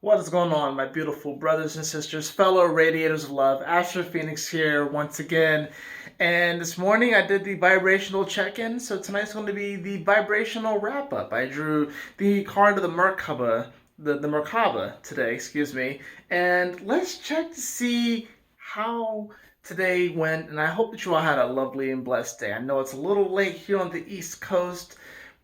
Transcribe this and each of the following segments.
What is going on, my beautiful brothers and sisters, fellow radiators of love? Astro Phoenix here once again. And this morning I did the vibrational check-in, so tonight's going to be the vibrational wrap-up. I drew the card of the Merkaba, the Merkaba today, excuse me. And let's check to see how today went, and I hope that you all had a lovely and blessed day. I know it's a little late here on the East Coast,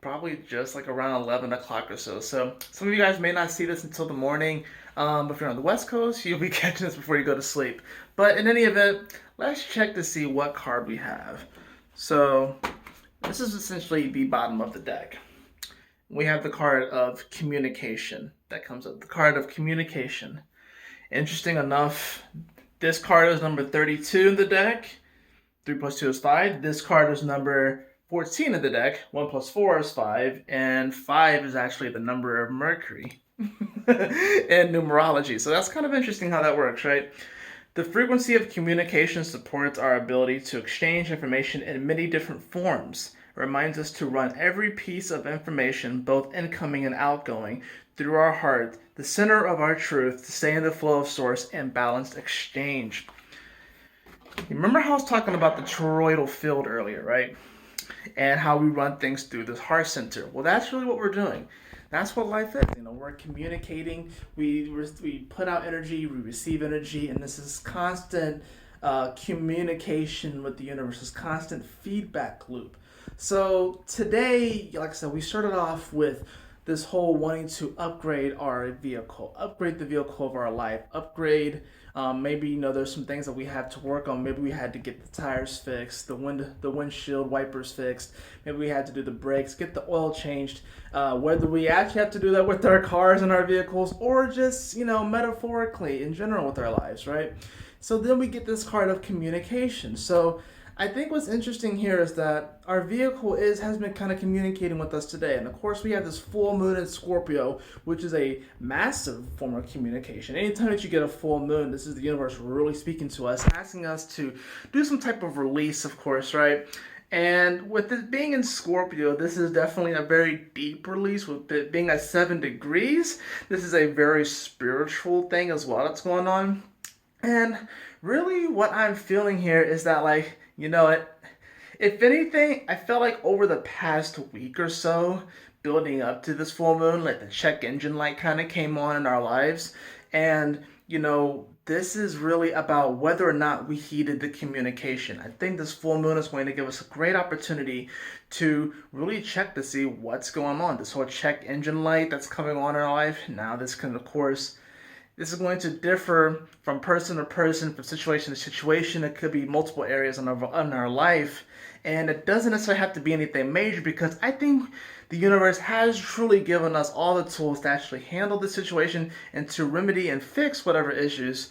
probably just like around 11 o'clock or so. So some of you guys may not see this until the morning, but if you're on the West Coast, you'll be catching this before you go to sleep. But in any event, let's check to see what card we have. So this is essentially the bottom of the deck. We have the card of communication that comes up. The card of communication. Interesting enough, this card is number 32 in the deck. 3 plus 2 is 5. This card is number 14 in the deck. 1 plus 4 is 5. And 5 is actually the number of Mercury in numerology. So that's kind of interesting how that works, right? The frequency of communication supports our ability to exchange information in many different forms. It reminds us to run every piece of information, both incoming and outgoing, through our heart, the center of our truth, to stay in the flow of source and balanced exchange. You remember how I was talking about the toroidal field earlier, right? And how we run things through this heart center. Well, that's really what we're doing. That's what life is. We're communicating. We put out energy, we receive energy, and this is constant communication with the universe, this constant feedback loop. So today, like I said, we started off with this whole wanting to upgrade our vehicle, upgrade the vehicle of our life, upgrade. Maybe there's some things that we have to work on. Maybe we had to get the tires fixed, the windshield wipers fixed. Maybe we had to do the brakes, get the oil changed. Whether we actually have to do that with our cars and our vehicles, or just metaphorically in general with our lives, right? So then we get this card of communication. So I think what's interesting here is that our vehicle has been kind of communicating with us today. And of course, we have this full moon in Scorpio, which is a massive form of communication. Anytime that you get a full moon, this is the universe really speaking to us, asking us to do some type of release, of course, right? And with it being in Scorpio, this is definitely a very deep release. With it being at 7 degrees, this is a very spiritual thing as well that's going on. And really what I'm feeling here is that, if anything, I felt like over the past week or so, building up to this full moon, like the check engine light kind of came on in our lives. And, this is really about whether or not we heeded the communication. I think this full moon is going to give us a great opportunity to really check to see what's going on. This whole check engine light that's coming on in our life. Now this can, of course, this is going to differ from person to person, from situation to situation. It could be multiple areas in our life. And it doesn't necessarily have to be anything major, because I think the universe has truly given us all the tools to actually handle the situation and to remedy and fix whatever issues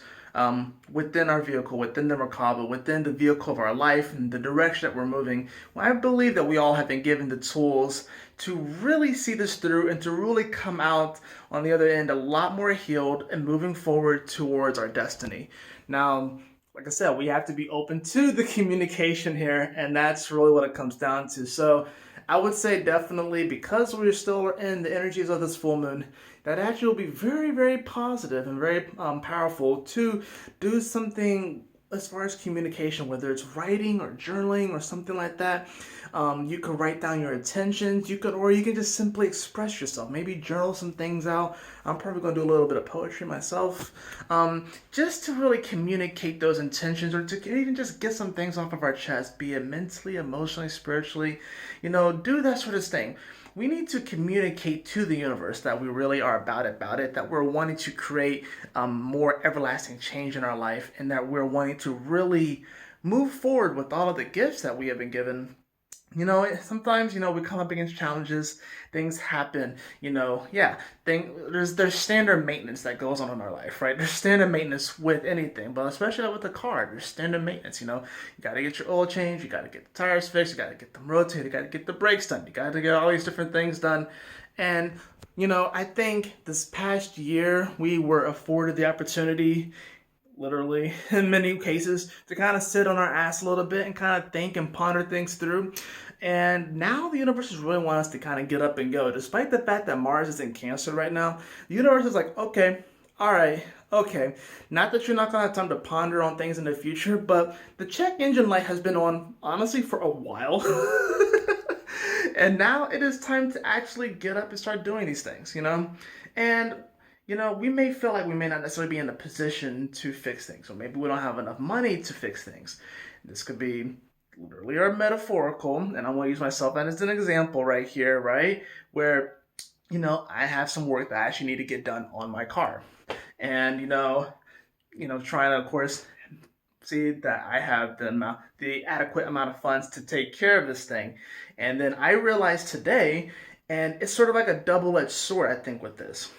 within our vehicle, within the Merkaba, within the vehicle of our life and the direction that we're moving. Well, I believe that we all have been given the tools to really see this through and to really come out on the other end a lot more healed and moving forward towards our destiny. Now, like I said, we have to be open to the communication here, and that's really what it comes down to. So I would say definitely, because we're still in the energies of this full moon, that actually will be very, very positive and very powerful to do something as far as communication, whether it's writing or journaling or something like that. You can write down your intentions. You can just simply express yourself. Maybe journal some things out. I'm probably going to do a little bit of poetry myself, just to really communicate those intentions, or to even just get some things off of our chest, be it mentally, emotionally, spiritually. Do that sort of thing. We need to communicate to the universe that we really are about it, that we're wanting to create more everlasting change in our life, and that we're wanting to really move forward with all of the gifts that we have been given. Sometimes, we come up against challenges, things happen, there's standard maintenance that goes on in our life, right? There's standard maintenance with anything, but especially with a car, there's standard maintenance, you got to get your oil changed, you got to get the tires fixed, you got to get them rotated, you got to get the brakes done, you got to get all these different things done. And, I think this past year we were afforded the opportunity, literally in many cases, to kind of sit on our ass a little bit and kind of think and ponder things through. And now the universe is really wanting us to kind of get up and go. Despite the fact that Mars is in Cancer right now, the universe is like, okay, All right, okay. Not that you're not gonna have time to ponder on things in the future, but the check engine light has been on honestly for a while. And now it is time to actually get up and start doing these things, you know? And, we may feel like we may not necessarily be in a position to fix things, or maybe we don't have enough money to fix things. This could be literally or metaphorical, and I want to use myself as an example right here, right? Where, I have some work that I actually need to get done on my car. And, trying to, of course, see that I have the adequate amount of funds to take care of this thing. And then I realized today, and it's sort of like a double-edged sword, I think, with this.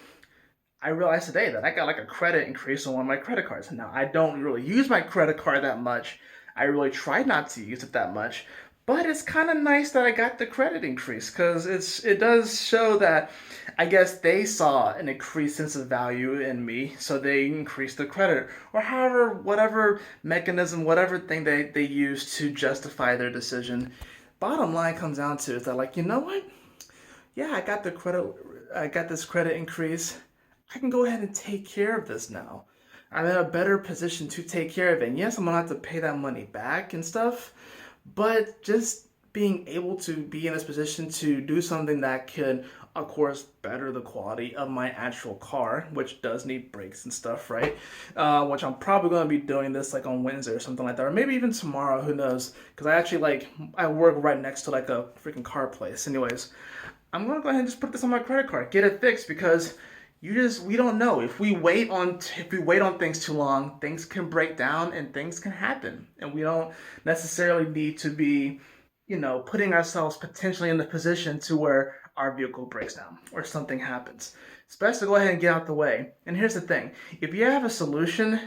I realized today that I got like a credit increase on one of my credit cards. Now, I don't really use my credit card that much. I really try not to use it that much. But it's kind of nice that I got the credit increase because it does show that I guess they saw an increased sense of value in me, so they increased the credit or however whatever mechanism, whatever thing they use to justify their decision. Bottom line comes down to is that like, you know what? Yeah, I got this credit increase. I can go ahead and take care of this now. I'm in a better position to take care of it. And yes, I'm gonna have to pay that money back and stuff, but just being able to be in this position to do something that could, of course, better the quality of my actual car, which does need brakes and stuff, right? Which I'm probably going to be doing this like on Wednesday or something like that, or maybe even tomorrow, who knows? Because I actually I work right next to like a freaking car place. Anyways, I'm going to go ahead and just put this on my credit card, get it fixed because we don't know if we wait on things too long, things can break down and things can happen, and we don't necessarily need to be putting ourselves potentially in the position to where our vehicle breaks down or something happens. It's best to go ahead and get out the way. And here's the thing, if you have a solution,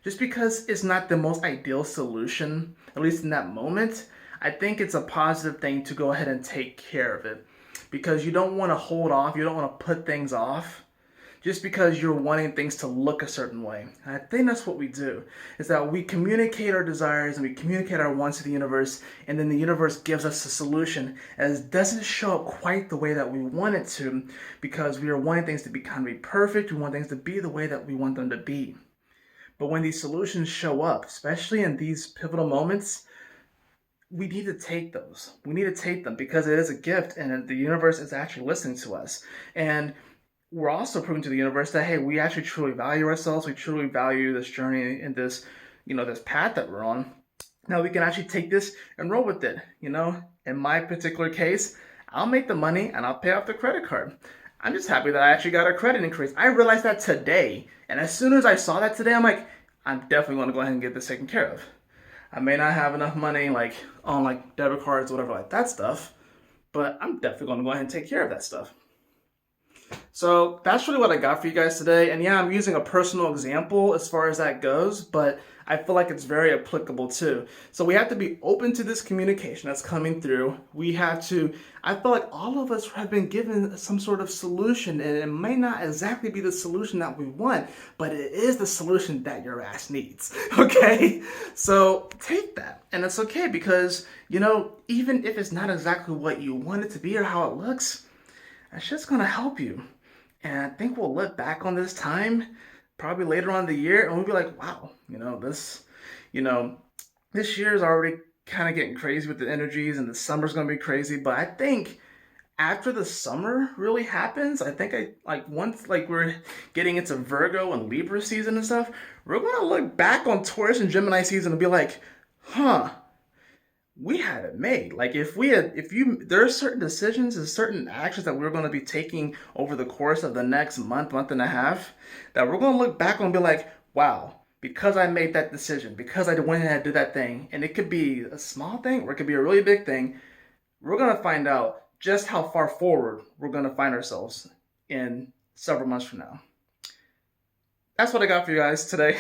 just because it's not the most ideal solution, at least in that moment, I think it's a positive thing to go ahead and take care of it, because you don't want to hold off, you don't want to put things off just because you're wanting things to look a certain way. And I think that's what we do, is that we communicate our desires and we communicate our wants to the universe, and then the universe gives us a solution as it doesn't show up quite the way that we want it to, because we are wanting things to be kind of be perfect, we want things to be the way that we want them to be. But when these solutions show up, especially in these pivotal moments, we need to take those. We need to take them because it is a gift and the universe is actually listening to us. And we're also proving to the universe that, hey, we actually truly value ourselves. We truly value this journey and this, this path that we're on. Now we can actually take this and roll with it. In my particular case, I'll make the money and I'll pay off the credit card. I'm just happy that I actually got a credit increase. I realized that today. And as soon as I saw that today, I'm like, I'm definitely going to go ahead and get this taken care of. I may not have enough money on debit cards, whatever like that stuff, but I'm definitely going to go ahead and take care of that stuff. So that's really what I got for you guys today. And yeah, I'm using a personal example as far as that goes, but I feel like it's very applicable too. So we have to be open to this communication that's coming through. I feel like all of us have been given some sort of solution, and it may not exactly be the solution that we want, but it is the solution that your ass needs. Okay? So take that. And it's okay because, even if it's not exactly what you want it to be or how it looks, it's just going to help you. And I think we'll look back on this time probably later on in the year and we'll be like, wow, this year is already kind of getting crazy with the energies and the summer's going to be crazy. But I think after the summer really happens, I think once we're getting into Virgo and Libra season and stuff, we're going to look back on Taurus and Gemini season and be like, we had it made. There are certain decisions and certain actions that we're going to be taking over the course of the next month and a half that we're going to look back on and be like, wow, because I made that decision, because I went ahead and did that thing, and it could be a small thing or it could be a really big thing, we're going to find out just how far forward we're going to find ourselves in several months from now. That's what I got for you guys today.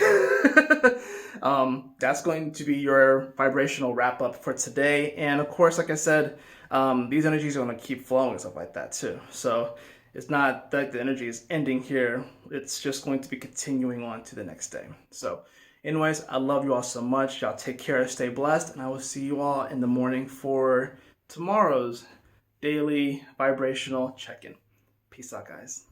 That's going to be your vibrational wrap up for today. And of course, like I said, these energies are going to keep flowing and stuff like that too. So it's not that the energy is ending here. It's just going to be continuing on to the next day. So anyways, I love you all so much. Y'all take care, stay blessed, and I will see you all in the morning for tomorrow's daily vibrational check-in. Peace out, guys.